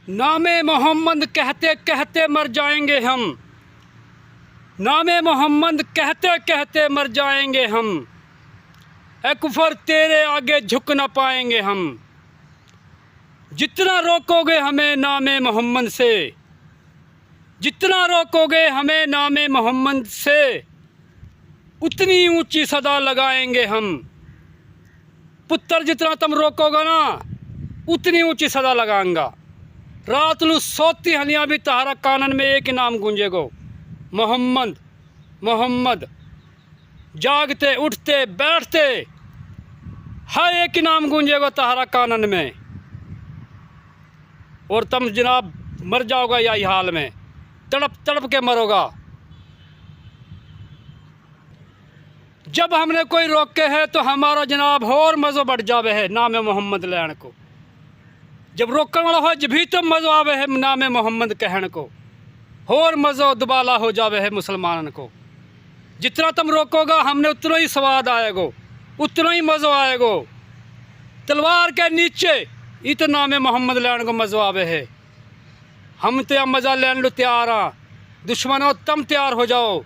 नामे मोहम्मद कहते कहते मर जाएंगे हम। नामे मोहम्मद कहते कहते मर जाएंगे हम। ए कुफर तेरे आगे झुक ना पाएंगे हम। जितना रोकोगे हमें नामे मोहम्मद से, जितना रोकोगे हमें नामे मोहम्मद से, उतनी ऊंची सदा लगाएंगे हम। पुत्र जितना तुम रोकोगे ना, उतनी ऊंची सदा लगाऊंगा। रात नू सोती हलियाँ भी तहारा कानन में एक ही नाम गूंजेगो, मोहम्मद मोहम्मद। जागते उठते बैठते हर एक ही नाम गूंजेगो तहारा कानन में। और तुम जनाब मर जाओगा यही हाल में, तड़प तड़प के मरोगा। जब हमने कोई रोके है तो हमारा जनाब और मज़ो बढ़ जावे है नाम मोहम्मद लेने को। जब रोकने वाला हो जब भी तो मज़ो आवे है नाम मोहम्मद कहने को, और मज़ो दुबाला हो जावे है मुसलमानन को। जितना तुम रोकोगा हमने उतना ही स्वाद आएगो, उतना ही मज़ो आएगो। तलवार के नीचे ये तो नाम मोहम्मद लेने को मज़ो आवे है। हम तो मज़ा लेने लो तैयार हाँ। दुश्मनों तुम तैयार हो जाओ।